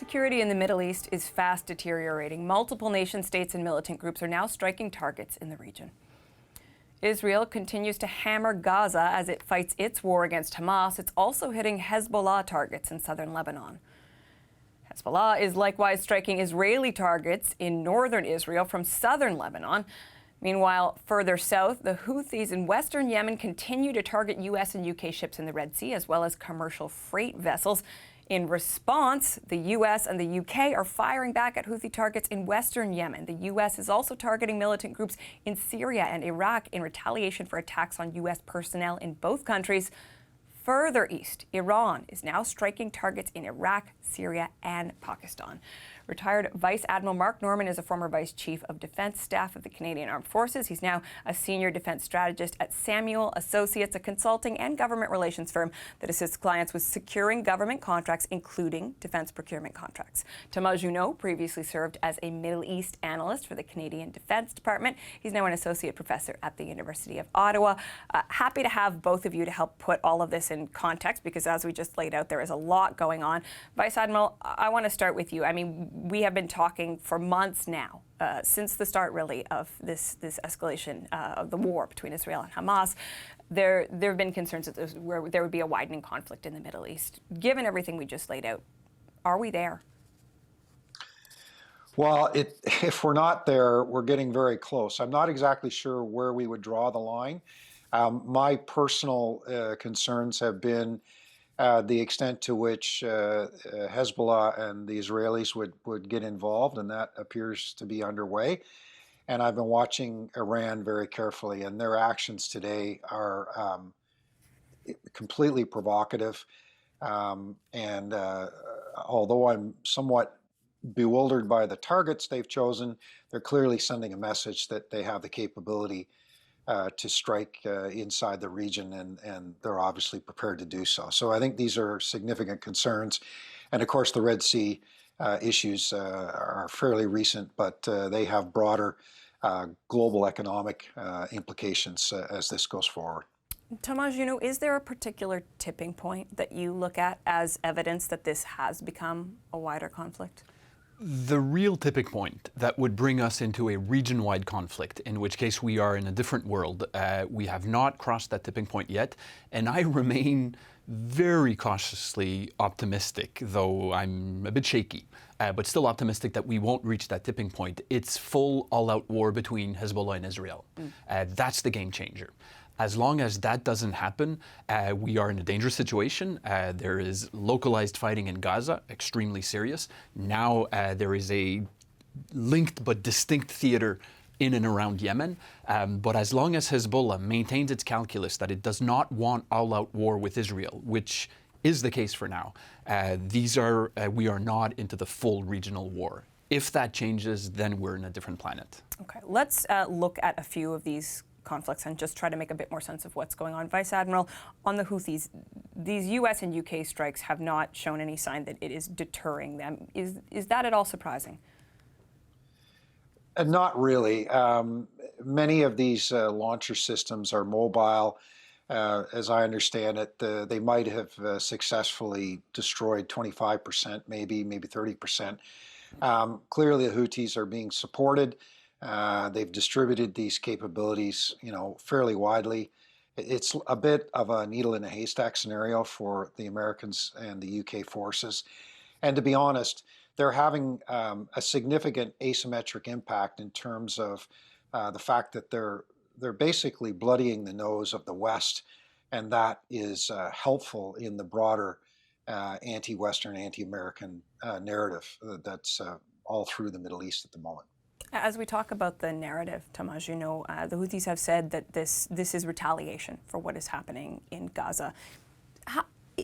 Security in the Middle East is fast deteriorating. Multiple nation states and militant groups are now striking targets in the region. Israel continues to hammer Gaza as it fights its war against Hamas. It's also hitting Hezbollah targets in southern Lebanon. Hezbollah is likewise striking Israeli targets in northern Israel from southern Lebanon. Meanwhile, further south, the Houthis in western Yemen continue to target U.S. and U.K. ships in the Red Sea, as well as commercial freight vessels. In response, the U.S. and the U.K. are firing back at Houthi targets in western Yemen. The U.S. is also targeting militant groups in Syria and Iraq in retaliation for attacks on U.S. personnel in both countries. Further east, Iran is now striking targets in Iraq, Syria, and Pakistan. Retired Vice-Admiral Mark Norman is a former Vice Chief of Defense Staff of the Canadian Armed Forces. He's now a Senior Defense Strategist at Samuel Associates, a consulting and government relations firm that assists clients with securing government contracts, including defense procurement contracts. Thomas Juneau previously served as a Middle East analyst for the Canadian Defense Department. He's now an associate professor at the University of Ottawa. Happy to have both of you to help put all of this in context, because as we just laid out, there is a lot going on. Vice-Admiral, I want to start with you. I mean, we have been talking for months now, since the start, really, of this escalation of the war between Israel and Hamas. There have been concerns that there would be a widening conflict in the Middle East. Given everything we just laid out, are we there? Well, if we're not there, we're getting very close. I'm not exactly sure where we would draw the line. My personal concerns have been the extent to which Hezbollah and the Israelis would get involved, and that appears to be underway. And I've been watching Iran very carefully, and their actions today are completely provocative. And although I'm somewhat bewildered by the targets they've chosen, they're clearly sending a message that they have the capability to strike inside the region, and they're obviously prepared to do so. So I think these are significant concerns. And of course, the Red Sea issues are fairly recent, but they have broader global economic implications as this goes forward. Thomas, is there a particular tipping point that you look at as evidence that this has become a wider conflict? The real tipping point that would bring us into a region-wide conflict, in which case we are in a different world. We have not crossed that tipping point yet, and I remain very cautiously optimistic, though I'm a bit shaky, but still optimistic that we won't reach that tipping point. It's full all-out war between Hezbollah and Israel. That's the game changer. As long as that doesn't happen, we are in a dangerous situation. There is localized fighting in Gaza, extremely serious. Now there is a linked but distinct theater in and around Yemen. But as long as Hezbollah maintains its calculus that it does not want all-out war with Israel, which is the case for now, we are not into the full regional war. If that changes, then we're in a different planet. Okay, let's look at a few of these conflicts and just try to make a bit more sense of what's going on. Vice-Admiral, on the Houthis, these U.S. and U.K. strikes have not shown any sign that it is deterring them. Is that at all surprising? Not really. Many of these launcher systems are mobile. As I understand it, they might have successfully destroyed 25%, maybe 30%. Clearly, the Houthis are being supported. They've distributed these capabilities, fairly widely. It's a bit of a needle in a haystack scenario for the Americans and the UK forces. And to be honest, they're having a significant asymmetric impact in terms of the fact that they're basically bloodying the nose of the West, and that is helpful in the broader anti-Western, anti-American narrative that's all through the Middle East at the moment. As we talk about the narrative, Thomas Juneau, the Houthis have said that this is retaliation for what is happening in Gaza.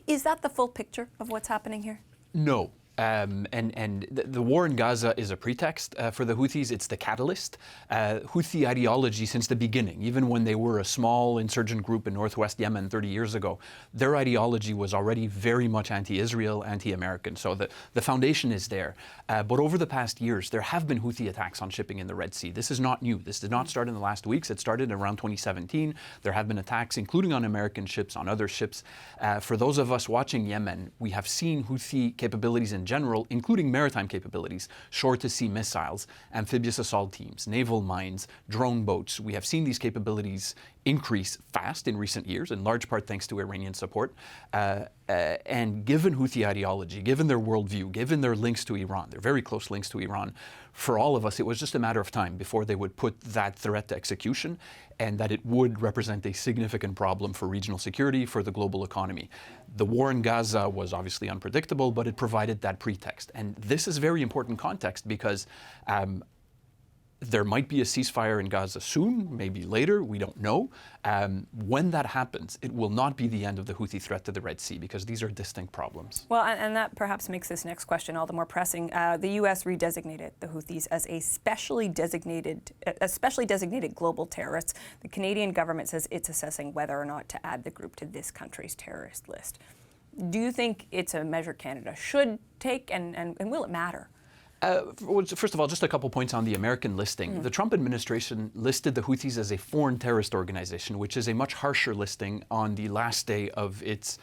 Is that the full picture of what's happening here? No. And the war in Gaza is a pretext for the Houthis. It's the catalyst. Houthi ideology since the beginning, even when they were a small insurgent group in northwest Yemen 30 years ago, their ideology was already very much anti-Israel, anti-American. So the foundation is there. But over the past years, there have been Houthi attacks on shipping in the Red Sea. This is not new. This did not start in the last weeks. It started around 2017. There have been attacks, including on American ships, on other ships. For those of us watching Yemen, we have seen Houthi capabilities in general, including maritime capabilities, shore-to-sea missiles, amphibious assault teams, naval mines, drone boats. We have seen these capabilities increase fast in recent years, in large part thanks to Iranian support. And given Houthi ideology, given their worldview, given their links to Iran, their very close links to Iran, for all of us, it was just a matter of time before they would put that threat to execution, and that it would represent a significant problem for regional security, for the global economy. The war in Gaza was obviously unpredictable, but it provided that pretext. And this is very important context because there might be a ceasefire in Gaza soon, maybe later, we don't know. When that happens, it will not be the end of the Houthi threat to the Red Sea, because these are distinct problems. Well, and that perhaps makes this next question all the more pressing. The U.S. redesignated the Houthis as a specially designated global terrorists. The Canadian government says it's assessing whether or not to add the group to this country's terrorist list. Do you think it's a measure Canada should take, and will it matter? First of all, just a couple points on the American listing. The Trump administration listed the Houthis as a foreign terrorist organization, which is a much harsher listing on the last day of its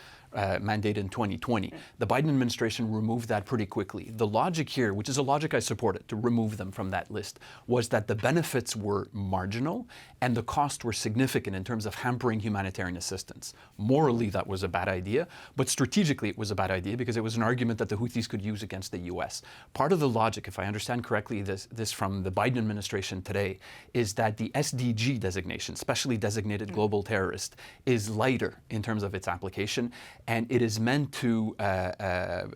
mandate in 2020. The Biden administration removed that pretty quickly. The logic here, which is a logic I supported, to remove them from that list, was that the benefits were marginal and the costs were significant in terms of hampering humanitarian assistance. Morally, that was a bad idea, but strategically it was a bad idea because it was an argument that the Houthis could use against the U.S. Part of the logic, if I understand correctly this from the Biden administration today, is that the SDG designation, specially designated global terrorist, is lighter in terms of its application, and it is meant to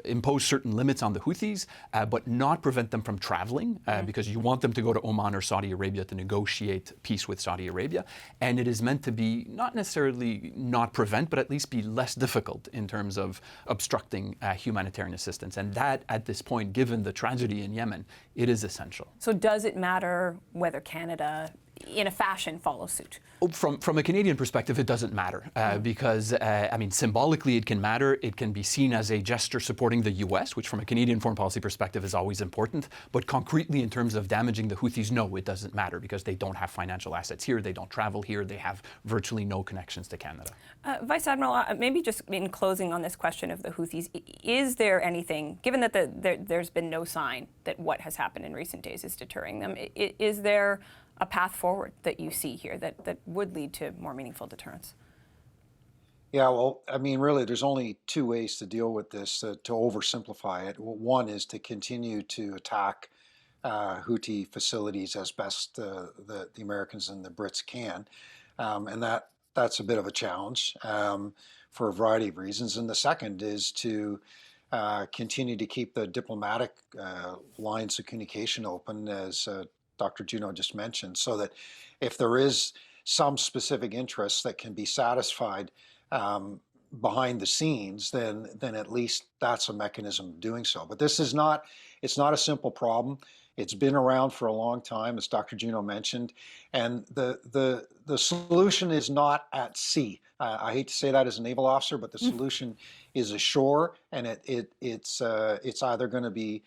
impose certain limits on the Houthis, but not prevent them from traveling, because you want them to go to Oman or Saudi Arabia to negotiate peace with Saudi Arabia. And it is meant to be not necessarily not prevent, but at least be less difficult in terms of obstructing humanitarian assistance. And that, at this point, given the tragedy in Yemen, it is essential. So does it matter whether Canada, in a fashion, follows suit? From a Canadian perspective, it doesn't matter because, I mean, symbolically it can matter. It can be seen as a gesture supporting the U.S., which from a Canadian foreign policy perspective is always important. But concretely, in terms of damaging the Houthis, no, it doesn't matter because they don't have financial assets here, they don't travel here, they have virtually no connections to Canada. Vice-Admiral, maybe just in closing on this question of the Houthis, is there anything, given that there's been no sign that what has happened in recent days is deterring them, is there a path forward that you see here that would lead to more meaningful deterrence? Yeah, well, I mean, really, there's only two ways to deal with this, to oversimplify it. One is to continue to attack Houthi facilities as best the Americans and the Brits can. And that's a bit of a challenge for a variety of reasons. And the second is to continue to keep the diplomatic lines of communication open, as Dr. Juneau just mentioned, so that if there is some specific interest that can be satisfied behind the scenes, then at least that's a mechanism of doing so. But this is not, it's not a simple problem. It's been around for a long time, as Dr. Juneau mentioned, and the solution is not at sea. I hate to say that as a naval officer, but the solution is ashore, and it's either going to be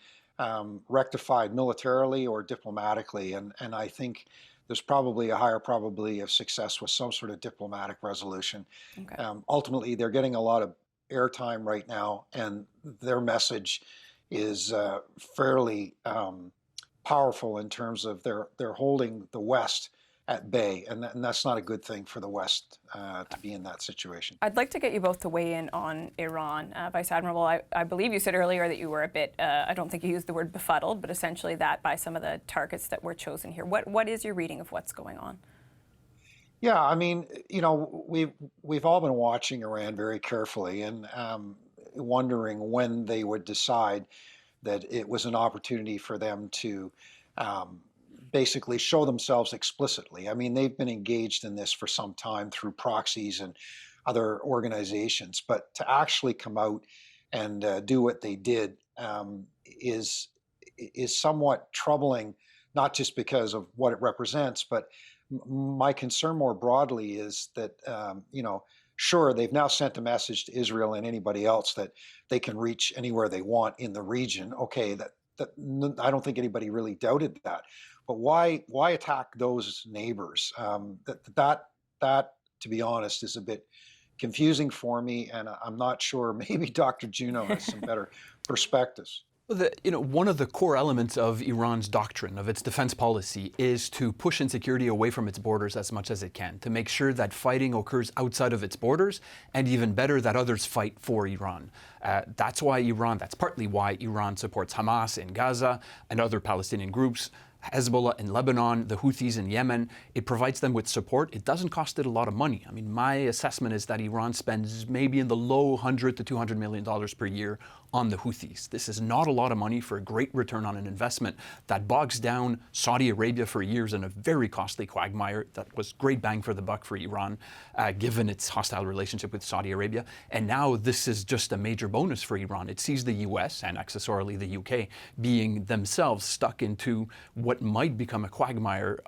rectified militarily or diplomatically, and I think there's probably a higher probability of success with some sort of diplomatic resolution. Okay. Ultimately, they're getting a lot of airtime right now, and their message is fairly powerful in terms of they're holding the West at bay, and that's not a good thing for the West to be in that situation. I'd like to get you both to weigh in on Iran. Vice-Admiral, I believe you said earlier that you were a bit, I don't think you used the word befuddled, but essentially that by some of the targets that were chosen here. What is your reading of what's going on? Yeah, I mean, you know, we've all been watching Iran very carefully and wondering when they would decide that it was an opportunity for them to basically show themselves explicitly. I mean, they've been engaged in this for some time through proxies and other organizations, but to actually come out and do what they did is somewhat troubling, not just because of what it represents, but my concern more broadly is that, you know, sure, they've now sent a message to Israel and anybody else that they can reach anywhere they want in the region. Okay, that I don't think anybody really doubted that. But why attack those neighbors? That, to be honest, is a bit confusing for me, and I'm not sure. Maybe Dr. Juneau has some better perspectives. One of the core elements of Iran's doctrine, of its defense policy, is to push insecurity away from its borders as much as it can, to make sure that fighting occurs outside of its borders, and even better, that others fight for Iran. That's partly why Iran supports Hamas in Gaza and other Palestinian groups, Hezbollah in Lebanon, the Houthis in Yemen. It provides them with support. It doesn't cost it a lot of money. I mean, my assessment is that Iran spends maybe in the low $100 to $200 million per year on the Houthis. This is not a lot of money for a great return on an investment that bogs down Saudi Arabia for years in a very costly quagmire that was great bang for the buck for Iran, given its hostile relationship with Saudi Arabia. And now this is just a major bonus for Iran. It sees the US and accessorily the UK being themselves stuck into what might become a quagmire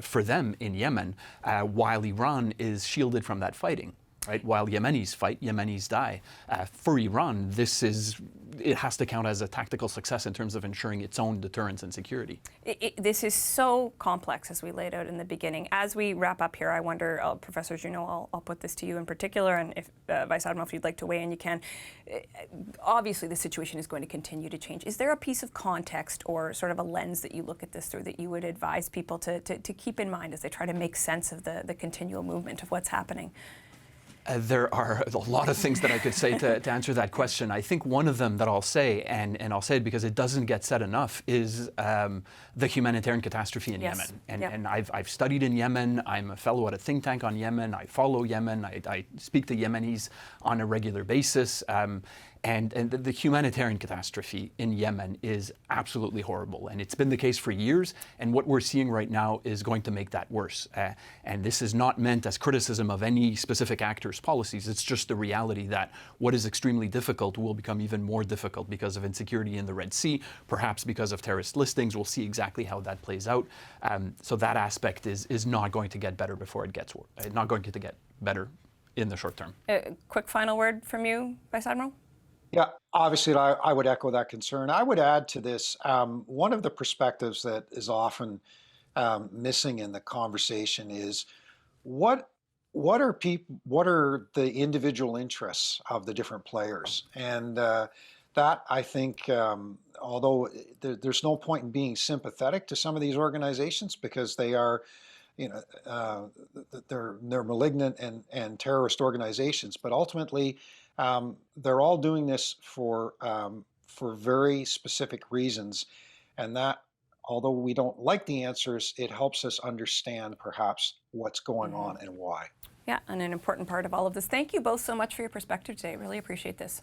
for them in Yemen, while Iran is shielded from that fighting. Right? While Yemenis fight, Yemenis die. For Iran, it has to count as a tactical success in terms of ensuring its own deterrence and security. This is so complex, as we laid out in the beginning. As we wrap up here, I wonder, Professor Juneau, I'll put this to you in particular, and if Vice-Admiral, if you'd like to weigh in, you can. Obviously, the situation is going to continue to change. Is there a piece of context or sort of a lens that you look at this through that you would advise people to keep in mind as they try to make sense of the continual movement of what's happening? There are a lot of things that I could say to answer that question. I think one of them that I'll say, and I'll say it because it doesn't get said enough, is the humanitarian catastrophe in Yemen. And I've studied in Yemen. I'm a fellow at a think tank on Yemen. I follow Yemen. I speak to Yemenis on a regular basis. And the humanitarian catastrophe in Yemen is absolutely horrible. And it's been the case for years. And what we're seeing right now is going to make that worse. And this is not meant as criticism of any specific actor's policies. It's just the reality that what is extremely difficult will become even more difficult because of insecurity in the Red Sea, perhaps because of terrorist listings. We'll see exactly how that plays out. So that aspect is not going to get better before it gets worse. Not going to get better in the short term. Quick final word from you, Vice-Admiral? Yeah, obviously, I would echo that concern. I would add to this, one of the perspectives that is often missing in the conversation is what are the individual interests of the different players? And that, I think, although there's no point in being sympathetic to some of these organizations because they are, they're malignant and terrorist organizations, but ultimately, they're all doing this for very specific reasons, and that, although we don't like the answers, it helps us understand perhaps what's going on and why. Yeah, and an important part of all of this. Thank you both so much for your perspective today. Really appreciate this.